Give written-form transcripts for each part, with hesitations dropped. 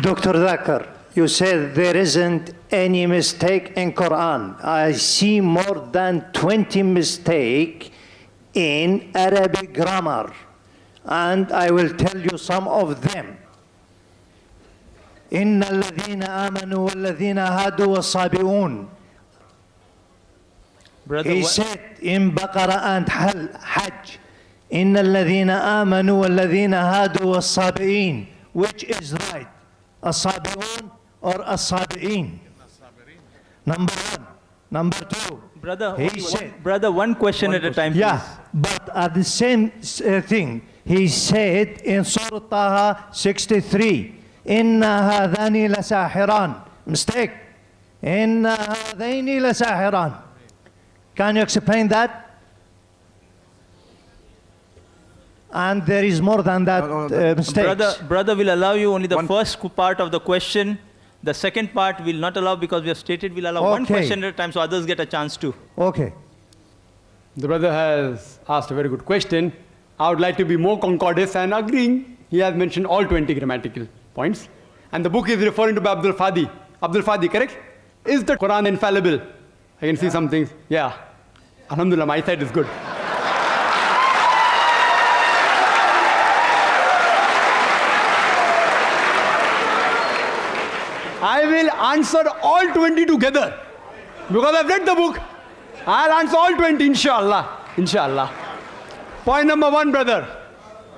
Dr. Zakir, you said there isn't any mistake in Qur'an. I see more than 20 mistakes in Arabic grammar, and I will tell you some of them. إن الذين آمنوا والذين هادوا والصابئون. He said in Baqarah and Hajj, إن الذين آمنوا والذين هادوا والصابئين. Which is right? الصابئون or الصابئين? Number one. Number two. Brother, one question at a time, please. Yeah, but at the same thing, he said in Surah Taha 63, إِنَّ هَذَانِ لَسَاحِرَانِ. Mistake. إِنَّ هَذَيْنِ لَسَاحِرَانِ. Can you explain that? And there is more than that mistakes. Brother will allow you only the first part of the question. The second part will not allow because we have stated we'll allow one question at a time so others get a chance too. Okay. The brother has asked a very good question. I would like to be more concordant and agreeing. He has mentioned all 20 grammatical points. And the book is referring to Abdul Fadi. Abdul Fadi, correct? Is the Quran infallible? I can see some things. Yeah. Alhamdulillah, my side is good. I will answer all 20 together. Because I've read the book. I'll answer all 20, inshallah. Inshallah. Point number one, brother.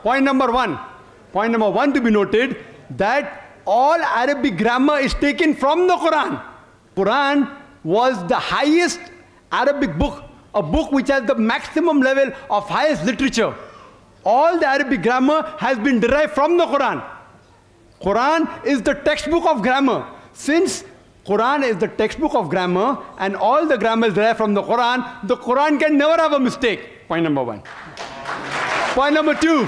Point number one. Point number one to be noted that all Arabic grammar is taken from the Quran. Quran was the highest Arabic book, a book which has the maximum level of highest literature. All the Arabic grammar has been derived from the Quran. Quran is the textbook of grammar. Since Quran is the textbook of grammar and all the grammar is derived from the Quran can never have a mistake. Point number one. Point number two.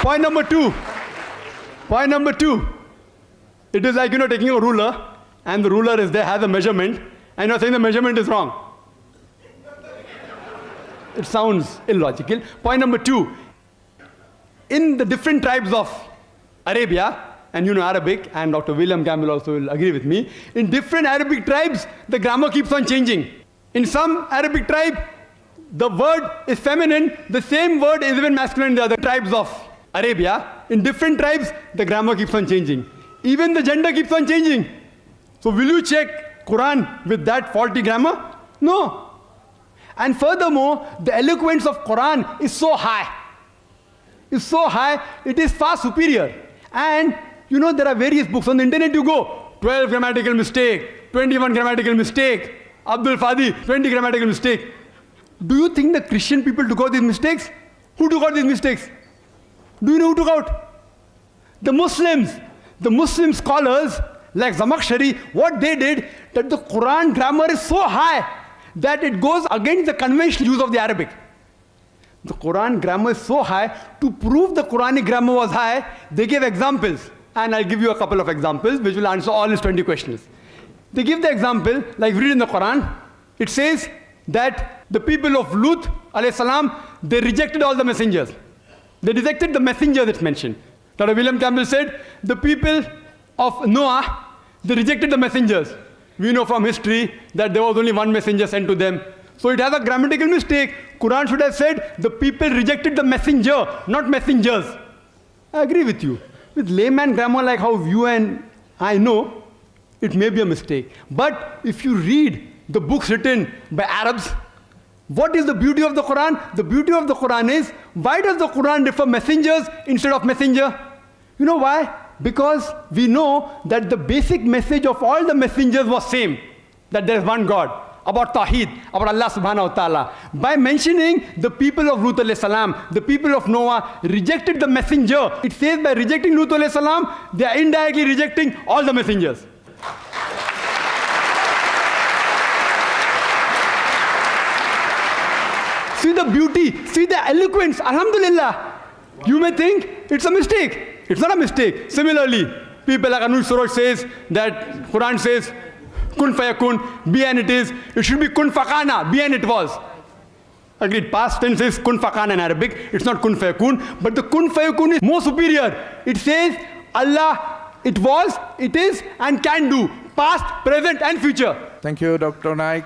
Point number two. Point number two. It is like, taking a ruler and the ruler is there, has a measurement, and you're saying the measurement is wrong. It sounds illogical. Point number two. In the different tribes of Arabia, and Arabic, and Dr. William Campbell also will agree with me, in different Arabic tribes, the grammar keeps on changing. In some Arabic tribe, the word is feminine, the same word is even masculine in the other tribes of Arabia. In different tribes, the grammar keeps on changing. Even the gender keeps on changing. So will you check Quran with that faulty grammar? No. And furthermore, the eloquence of Quran is so high. It's so high, it is far superior. And there are various books on the internet. You go 12 grammatical mistake, 21 grammatical mistake, Abdul Fadi 20 grammatical mistake. Do you think the Christian people took out these mistakes? Who took out these mistakes? Do you know who took out? The Muslims. The Muslim scholars like Zamakshari, what they did, that the Quran grammar is so high that it goes against the conventional use of the Arabic. The Quran grammar is so high, to prove the Quranic grammar was high, they gave examples. And I'll give you a couple of examples which will answer all his 20 questions. They give the example, like read in the Quran, it says that the people of Lut, alayhi salam, they rejected all the messengers. They rejected the messenger that's mentioned. Dr. William Campbell said, the people of Noah, they rejected the messengers. We know from history that there was only one messenger sent to them. So it has a grammatical mistake. Quran should have said, the people rejected the messenger, not messengers. I agree with you. With layman grammar like how you and I know, it may be a mistake. But if you read the books written by Arabs, what is the beauty of the Quran? The beauty of the Quran is, why does the Quran refer messengers instead of messenger? You know why? Because we know that the basic message of all the messengers was same, that there is one God, about Tawheed, about Allah subhanahu wa ta'ala. By mentioning the people of Lut alayhi salam, the people of Noah rejected the messenger. It says by rejecting Lut alayhi salam, they are indirectly rejecting all the messengers. See the beauty, see the eloquence, alhamdulillah. You may think it's a mistake. It's not a mistake. Similarly, people like Anuj Suraj says that Quran says, kun fayakun, be and it is. It should be kun fakana, be and it was. Agreed, past tense is kun fakana in Arabic. It's not kun fayakun, but the kun fayakun is more superior. It says Allah, it was, it is, and can do. Past, present, and future. Thank you, Dr. Naik.